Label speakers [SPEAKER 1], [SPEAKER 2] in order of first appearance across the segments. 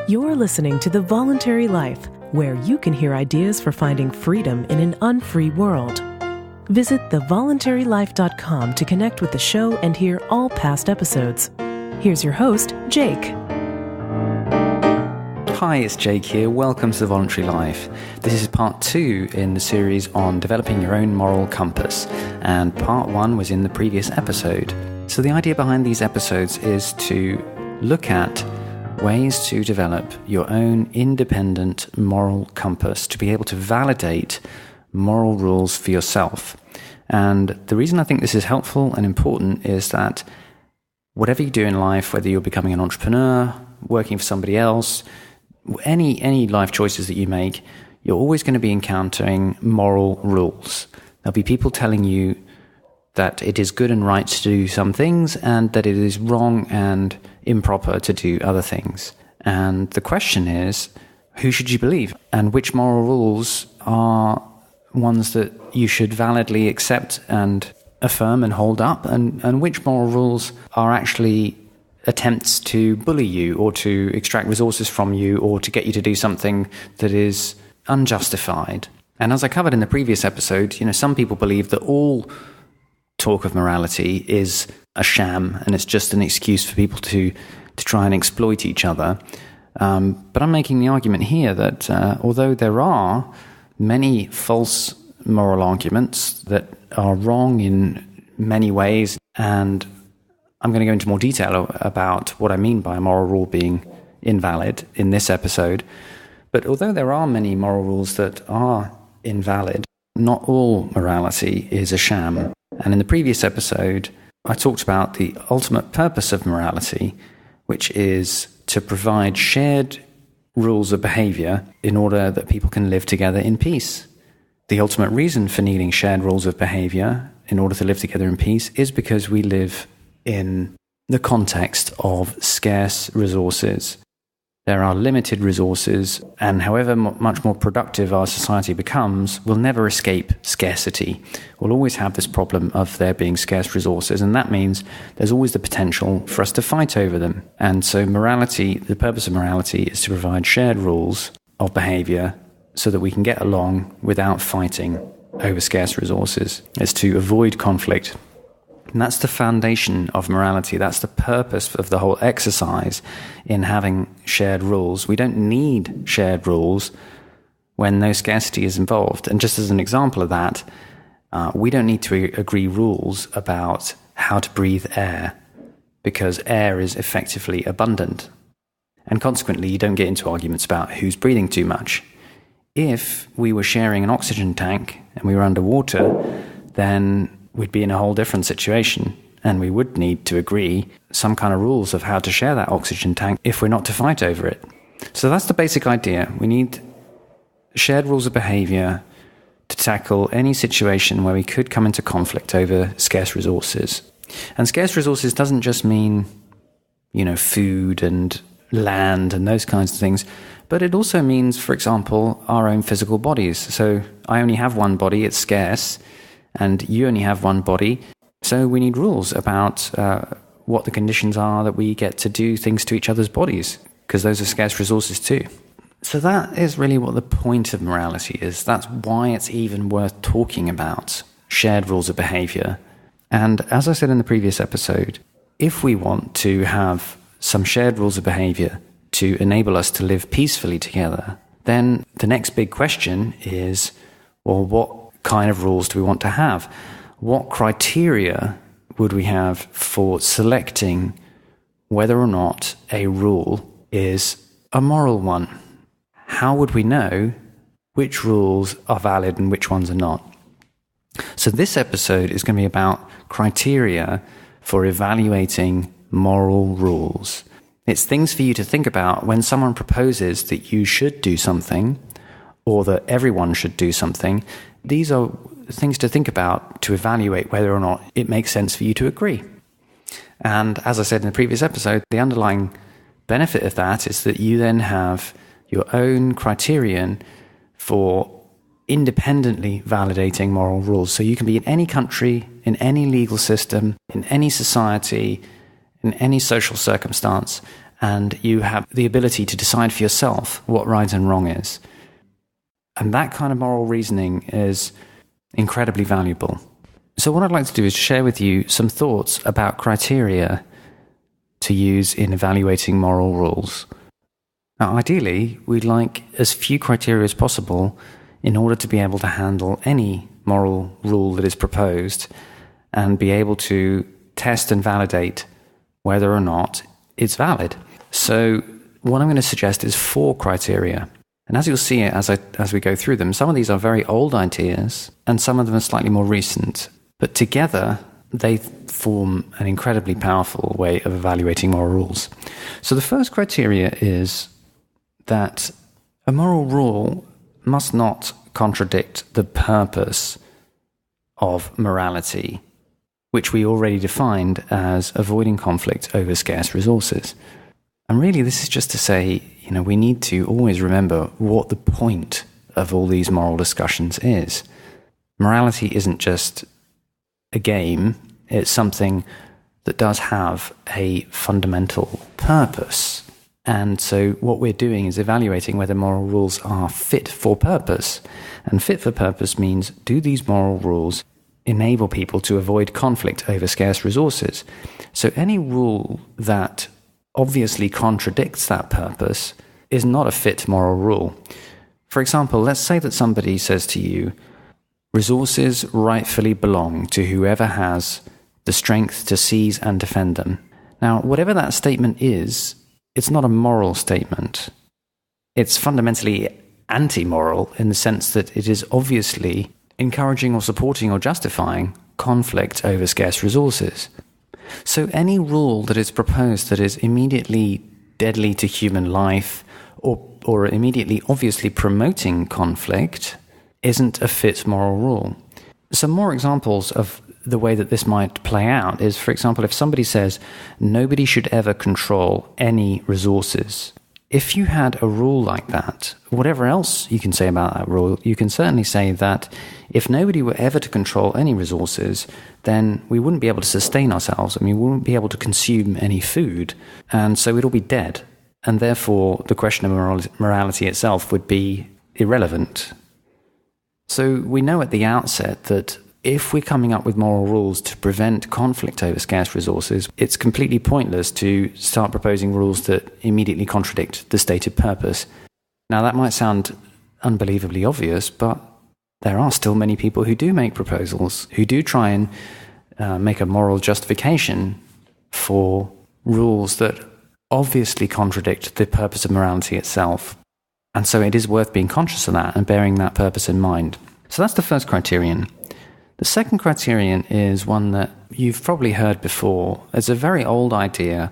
[SPEAKER 1] You're listening to The Voluntary Life, where you can hear ideas for finding freedom in an unfree world. Visit thevoluntarylife.com to connect with the show and hear all past episodes. Here's your host, Jake.
[SPEAKER 2] Hi, it's Jake here. Welcome to The Voluntary Life. This is part 2 in the series on developing your own moral compass, and part 1 was in the previous episode. So the idea behind these episodes is to look at ways to develop your own independent moral compass, to be able to validate moral rules for yourself. And the reason I think this is helpful and important is that whatever you do in life, whether you're becoming an entrepreneur, working for somebody else, any life choices that you make, you're always going to be encountering moral rules. There'll be people telling you that it is good and right to do some things and that it is wrong and improper to do other things. And the question is, who should you believe? And which moral rules are ones that you should validly accept and affirm and hold up? And which moral rules are actually attempts to bully you or to extract resources from you or to get you to do something that is unjustified? And as I covered in the previous episode, some people believe that all talk of morality is a sham and it's just an excuse for people to try and exploit each other. But I'm making the argument here that although there are many false moral arguments that are wrong in many ways, and I'm going to go into more detail about what I mean by a moral rule being invalid in this episode. But although there are many moral rules that are invalid, not all morality is a sham. And in the previous episode, I talked about the ultimate purpose of morality, which is to provide shared rules of behaviour in order that people can live together in peace. The ultimate reason for needing shared rules of behaviour in order to live together in peace is because we live in the context of scarce resources. There are limited resources, and however much more productive our society becomes, we'll never escape scarcity. We'll always have this problem of there being scarce resources, and that means there's always the potential for us to fight over them. And so morality, the purpose of morality is to provide shared rules of behaviour so that we can get along without fighting over scarce resources. It's to avoid conflict. And that's the foundation of morality. That's the purpose of the whole exercise in having shared rules. We don't need shared rules when no scarcity is involved. And just as an example of that, we don't need to agree rules about how to breathe air because air is effectively abundant. And consequently, you don't get into arguments about who's breathing too much. If we were sharing an oxygen tank and we were underwater, then we'd be in a whole different situation, and we would need to agree some kind of rules of how to share that oxygen tank if we're not to fight over it. So that's the basic idea. We need shared rules of behavior to tackle any situation where we could come into conflict over scarce resources. And scarce resources doesn't just mean, food and land and those kinds of things, but it also means, for example, our own physical bodies. So I only have one body, it's scarce, and you only have one body, so we need rules about what the conditions are that we get to do things to each other's bodies, because those are scarce resources too. So that is really what the point of morality is. That's why it's even worth talking about shared rules of behaviour. And as I said in the previous episode, if we want to have some shared rules of behaviour to enable us to live peacefully together, then the next big question is, well, what kind of rules do we want to have? What criteria would we have for selecting whether or not a rule is a moral one? How would we know which rules are valid and which ones are not? So this episode is going to be about criteria for evaluating moral rules. It's things for you to think about when someone proposes that you should do something or that everyone should do something. These are things to think about to evaluate whether or not it makes sense for you to agree. And as I said in the previous episode, the underlying benefit of that is that you then have your own criterion for independently validating moral rules. So you can be in any country, in any legal system, in any society, in any social circumstance, and you have the ability to decide for yourself what right and wrong is. And that kind of moral reasoning is incredibly valuable. So what I'd like to do is share with you some thoughts about criteria to use in evaluating moral rules. Now, ideally, we'd like as few criteria as possible in order to be able to handle any moral rule that is proposed and be able to test and validate whether or not it's valid. So what I'm going to suggest is 4 criteria. And as you'll see as we go through them, some of these are very old ideas and some of them are slightly more recent. But together, they form an incredibly powerful way of evaluating moral rules. So the first criteria is that a moral rule must not contradict the purpose of morality, which we already defined as avoiding conflict over scarce resources. And really, this is just to say, we need to always remember what the point of all these moral discussions is. Morality isn't just a game, it's something that does have a fundamental purpose. And so what we're doing is evaluating whether moral rules are fit for purpose. And fit for purpose means, do these moral rules enable people to avoid conflict over scarce resources? So any rule that obviously contradicts that purpose is not a fit moral rule. For example, let's say that somebody says to you, resources rightfully belong to whoever has the strength to seize and defend them. Now, whatever that statement is, it's not a moral statement. It's fundamentally anti-moral in the sense that it is obviously encouraging or supporting or justifying conflict over scarce resources. So any rule that is proposed that is immediately deadly to human life or immediately obviously promoting conflict isn't a fit moral rule. Some more examples of the way that this might play out is, for example, if somebody says, nobody should ever control any resources. If you had a rule like that, whatever else you can say about that rule, you can certainly say that if nobody were ever to control any resources, then we wouldn't be able to sustain ourselves. We wouldn't be able to consume any food, and so we'd all be dead. And therefore, the question of morality itself would be irrelevant. So we know at the outset that if we're coming up with moral rules to prevent conflict over scarce resources, it's completely pointless to start proposing rules that immediately contradict the stated purpose. Now, that might sound unbelievably obvious, but there are still many people who do make proposals, who do try and make a moral justification for rules that obviously contradict the purpose of morality itself. And so it is worth being conscious of that and bearing that purpose in mind. So that's the first criterion. The second criterion is one that you've probably heard before. It's a very old idea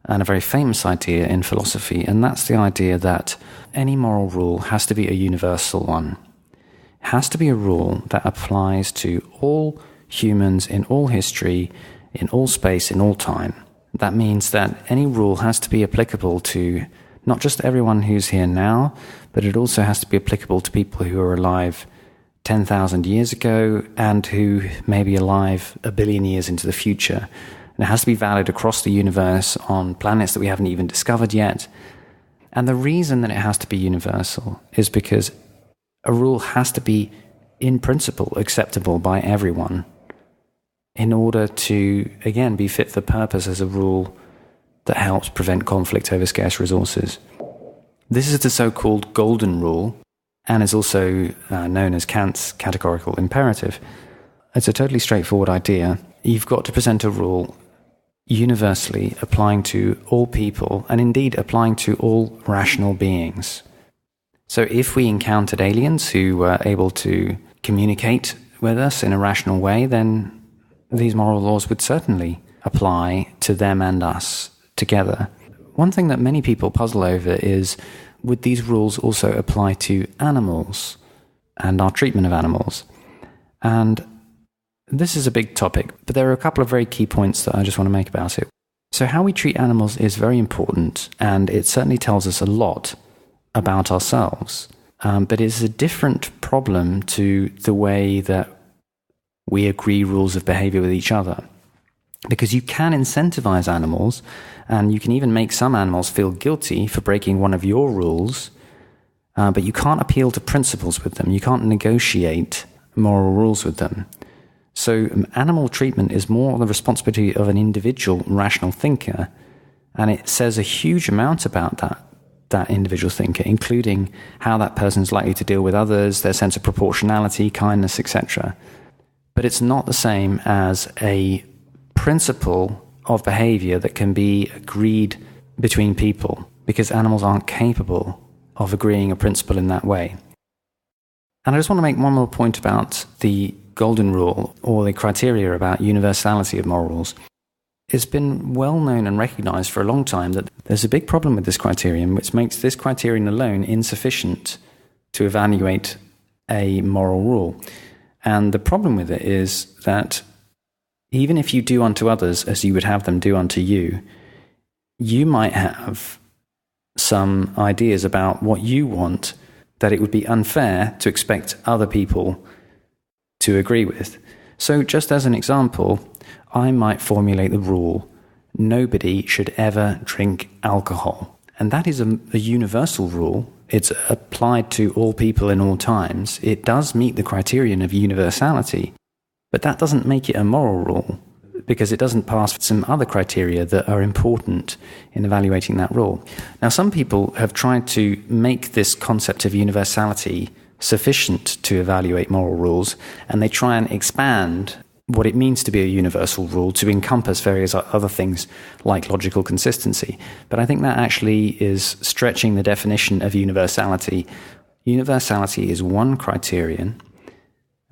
[SPEAKER 2] and a very famous idea in philosophy, and that's the idea that any moral rule has to be a universal one. It has to be a rule that applies to all humans in all history, in all space, in all time. That means that any rule has to be applicable to not just everyone who's here now, but it also has to be applicable to people who are alive 10,000 years ago and who may be alive 1 billion years into the future. And it has to be valid across the universe on planets that we haven't even discovered yet. And the reason that it has to be universal is because a rule has to be, in principle, acceptable by everyone in order to, again, be fit for purpose as a rule that helps prevent conflict over scarce resources. This is the so-called golden rule, and is also known as Kant's categorical imperative. It's a totally straightforward idea. You've got to present a rule universally applying to all people, and indeed applying to all rational beings. So if we encountered aliens who were able to communicate with us in a rational way, then these moral laws would certainly apply to them and us together. One thing that many people puzzle over is, would these rules also apply to animals and our treatment of animals? And this is a big topic, but there are a couple of very key points that I just want to make about it. So how we treat animals is very important, and it certainly tells us a lot about ourselves. But it's a different problem to the way that we agree rules of behavior with each other. Because you can incentivize animals, and you can even make some animals feel guilty for breaking one of your rules, but you can't appeal to principles with them. You can't negotiate moral rules with them. So animal treatment is more the responsibility of an individual rational thinker, and it says a huge amount about that individual thinker, including how that person's likely to deal with others, their sense of proportionality, kindness, etc. But it's not the same as a principle of behavior that can be agreed between people, because animals aren't capable of agreeing a principle in that way. And I just want to make one more point about the golden rule, or the criteria about universality of moral rules. It's been well known and recognized for a long time that there's a big problem with this criterion, which makes this criterion alone insufficient to evaluate a moral rule. And the problem with it is that even if you do unto others as you would have them do unto you, you might have some ideas about what you want that it would be unfair to expect other people to agree with. So just as an example, I might formulate the rule, nobody should ever drink alcohol. And that is a universal rule. It's applied to all people in all times. It does meet the criterion of universality, but that doesn't make it a moral rule, because it doesn't pass some other criteria that are important in evaluating that rule. Now, some people have tried to make this concept of universality sufficient to evaluate moral rules, and they try and expand what it means to be a universal rule to encompass various other things like logical consistency. But I think that actually is stretching the definition of universality. Universality is one criterion,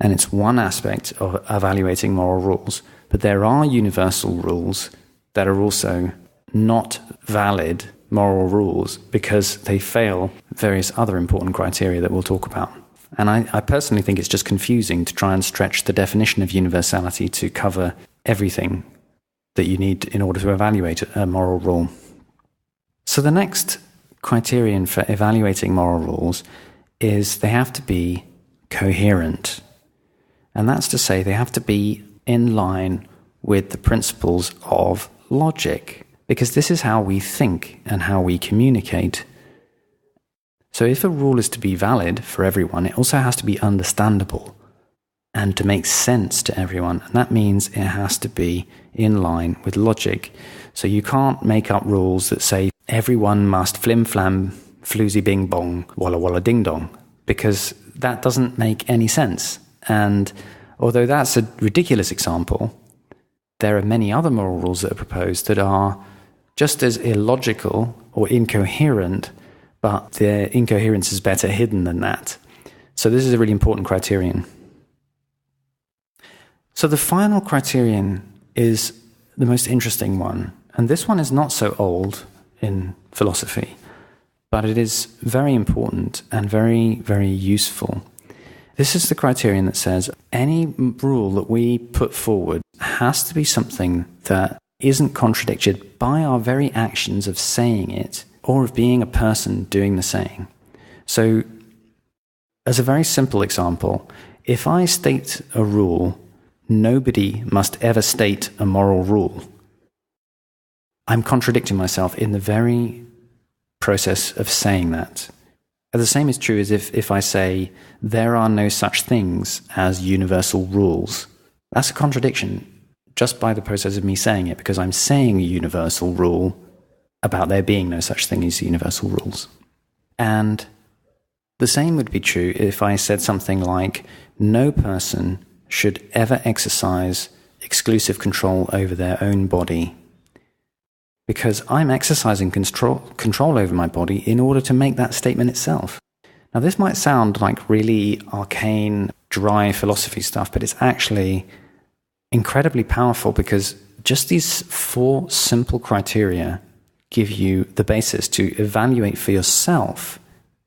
[SPEAKER 2] and it's one aspect of evaluating moral rules. But there are universal rules that are also not valid moral rules because they fail various other important criteria that we'll talk about. And I personally think it's just confusing to try and stretch the definition of universality to cover everything that you need in order to evaluate a moral rule. So the next criterion for evaluating moral rules is they have to be coherent. And that's to say they have to be in line with the principles of logic, because this is how we think and how we communicate. So if a rule is to be valid for everyone, it also has to be understandable and to make sense to everyone. And that means it has to be in line with logic. So you can't make up rules that say everyone must flim-flam, floozy-bing-bong, walla-walla ding-dong, because that doesn't make any sense. And although that's a ridiculous example, there are many other moral rules that are proposed that are just as illogical or incoherent, but their incoherence is better hidden than that. So this is a really important criterion. So the final criterion is the most interesting one. And this one is not so old in philosophy, but it is very important and very, very useful. This is the criterion that says any rule that we put forward has to be something that isn't contradicted by our very actions of saying it or of being a person doing the saying. So, as a very simple example, if I state a rule, nobody must ever state a moral rule, I'm contradicting myself in the very process of saying that. And the same is true as if I say, there are no such things as universal rules. That's a contradiction just by the process of me saying it, because I'm saying a universal rule about there being no such thing as universal rules. And the same would be true if I said something like, no person should ever exercise exclusive control over their own body, because I'm exercising control over my body in order to make that statement itself. Now, this might sound like really arcane, dry philosophy stuff, but it's actually incredibly powerful, because just these 4 simple criteria give you the basis to evaluate for yourself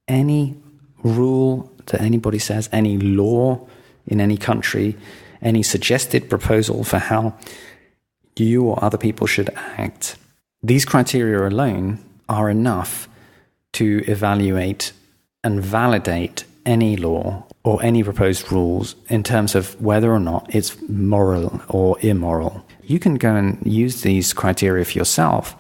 [SPEAKER 2] any rule that anybody says, any law in any country, any suggested proposal for how you or other people should act. These criteria alone are enough to evaluate and validate any law or any proposed rules in terms of whether or not it's moral or immoral. you can go and use these criteria for yourself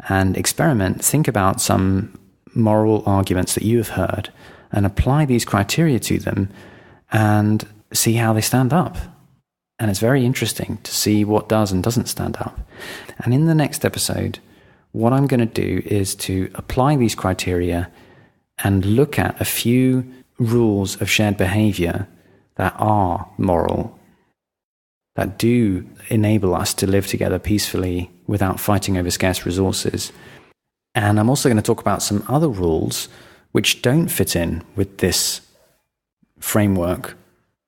[SPEAKER 2] and experiment. Think about some moral arguments that you have heard and apply these criteria to them and see how they stand up. And it's very interesting to see what does and doesn't stand up. And in the next episode, what I'm going to do is to apply these criteria and look at a few rules of shared behavior that are moral, that do enable us to live together peacefully without fighting over scarce resources. And I'm also going to talk about some other rules which don't fit in with this framework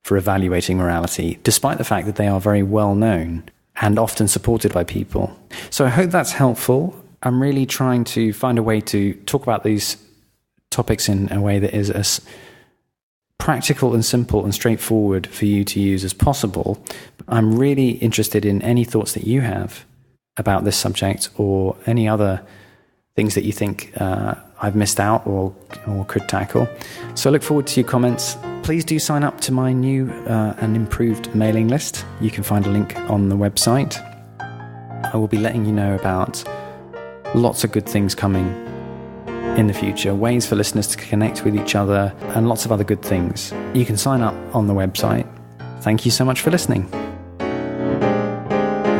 [SPEAKER 2] for evaluating morality, despite the fact that they are very well known and often supported by people. So I hope that's helpful. I'm really trying to find a way to talk about these topics in a way that is as practical and simple and straightforward for you to use as possible. I'm really interested in any thoughts that you have about this subject or any other things that you think I've missed out or could tackle. So I look forward to your comments. Please do sign up to my new and improved mailing list. You can find a link on the website. I will be letting you know about lots of good things coming in the future, ways for listeners to connect with each other, and lots of other good things. You can sign up on the website. Thank you so much for listening.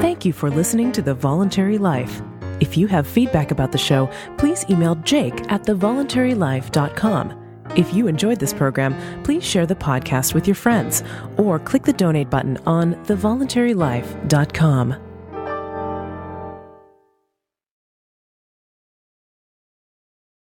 [SPEAKER 1] Thank you for listening to The Voluntary Life. If you have feedback about the show, please email jake@thevoluntarylife.com. If you enjoyed this program, please share the podcast with your friends or click the donate button on thevoluntarylife.com.